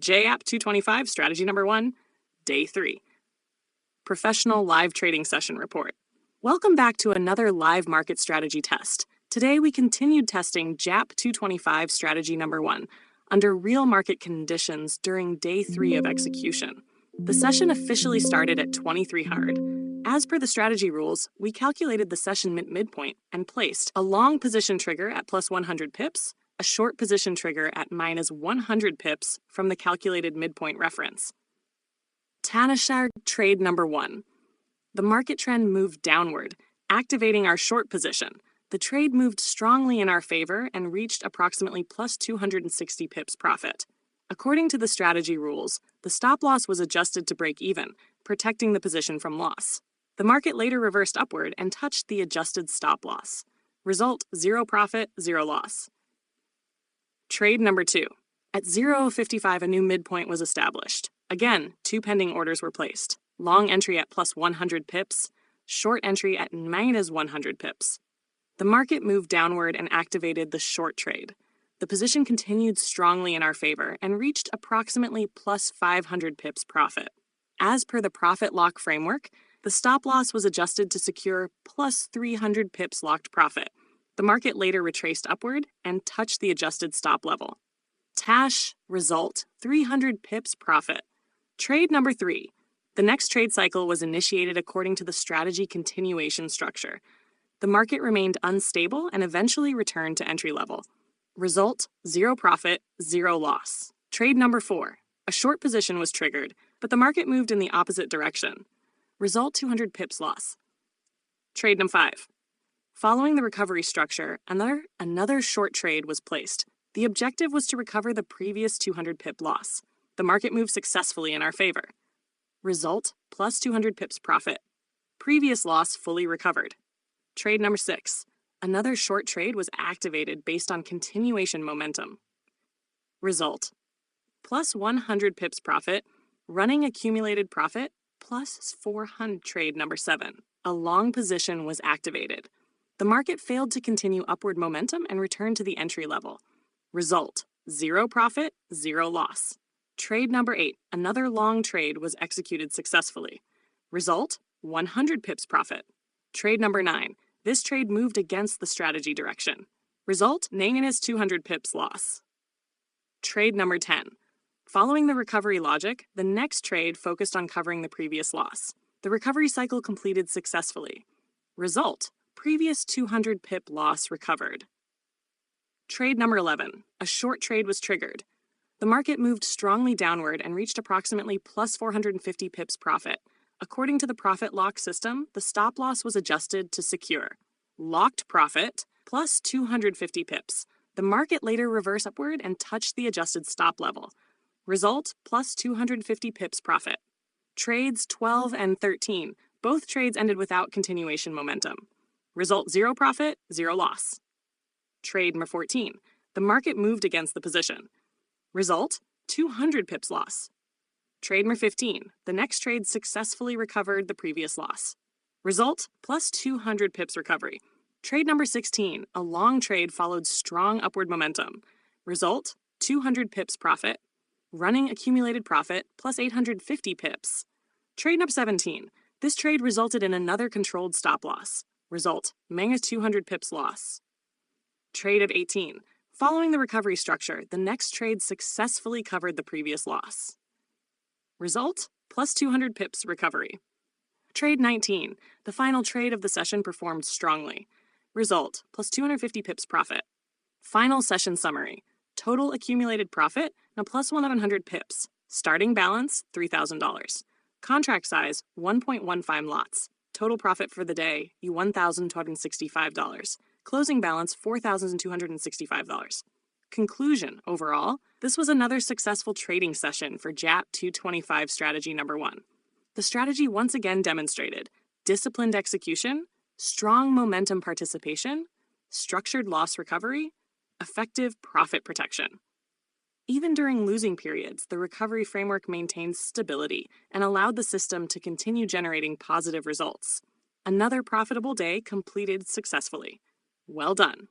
JAP225 Strategy number 1, Day 3. Professional Live Trading Session Report. Welcome back to another live market strategy test. Today we continued testing JAP225 Strategy number 1 under real market conditions during Day 3 of execution. The session officially started at 2300. As per the strategy rules, we calculated the session midpoint and placed a long position trigger at plus 100 pips, a short position trigger at minus 100 pips from the calculated midpoint reference. Tanashar trade number 1. The market trend moved downward, activating our short position. The trade moved strongly in our favor and reached approximately plus 260 pips profit. According to the strategy rules, the stop loss was adjusted to break even, protecting the position from loss. The market later reversed upward and touched the adjusted stop loss. Result: 0 profit, 0 loss. Trade number 2. At 0.55, a new midpoint was established. Again, 2 pending orders were placed. Long entry at plus 100 pips, short entry at minus 100 pips. The market moved downward and activated the short trade. The position continued strongly in our favor and reached approximately plus 500 pips profit. As per the profit lock framework, the stop loss was adjusted to secure plus 300 pips locked profit. The market later retraced upward and touched the adjusted stop level. Tash result: 300 pips profit. Trade number 3. The next trade cycle was initiated according to the strategy continuation structure. The market remained unstable and eventually returned to entry level. Result: 0 profit, 0 loss. Trade number 4. A short position was triggered, but the market moved in the opposite direction. Result: 200 pips loss. Trade number 5. Following the recovery structure, another short trade was placed. The objective was to recover the previous 200 pip loss. The market moved successfully in our favor. Result: plus 200 pips profit. Previous loss fully recovered. Trade number 6. Another short trade was activated based on continuation momentum. Result: plus 100 pips profit, running accumulated profit, plus 400. Trade number 7. A long position was activated. The market failed to continue upward momentum and returned to the entry level. Result: 0 profit, 0 loss. Trade number 8. Another long trade was executed successfully. Result: 100 pips profit. Trade number 9. This trade moved against the strategy direction. Result: negative 200 pips loss. Trade number 10. Following the recovery logic, the next trade focused on covering the previous loss. The recovery cycle completed successfully. Result: previous 200 pip loss recovered. Trade number 11. A short trade was triggered. The market moved strongly downward and reached approximately plus 450 pips profit. According to the profit lock system, the stop loss was adjusted to secure locked profit plus 250 pips. The market later reversed upward and touched the adjusted stop level. Result: plus 250 pips profit. Trades 12 and 13. Both trades ended without continuation momentum. Result: 0 profit, 0 loss. Trade number 14. The market moved against the position. Result: 200 pips loss. Trade number 15. The next trade successfully recovered the previous loss. Result: plus 200 pips recovery. Trade number 16. A long trade followed strong upward momentum. Result: 200 pips profit. Running accumulated profit plus 850 pips. Trade number 17. This trade resulted in another controlled stop loss. Result: minus 200 pips loss. Trade of 18. Following the recovery structure, the next trade successfully covered the previous loss. Result: plus 200 pips recovery. Trade 19. The final trade of the session performed strongly. Result: plus 250 pips profit. Final session summary. Total accumulated profit, now plus 1,100 pips. Starting balance, $3,000. Contract size, 1.15 lots. Total profit for the day, $1,265. Closing balance, $4,265. Conclusion: overall, this was another successful trading session for JAP225 Strategy number 1. The strategy once again demonstrated disciplined execution, strong momentum participation, structured loss recovery, effective profit protection. Even during losing periods, the recovery framework maintained stability and allowed the system to continue generating positive results. Another profitable day completed successfully. Well done.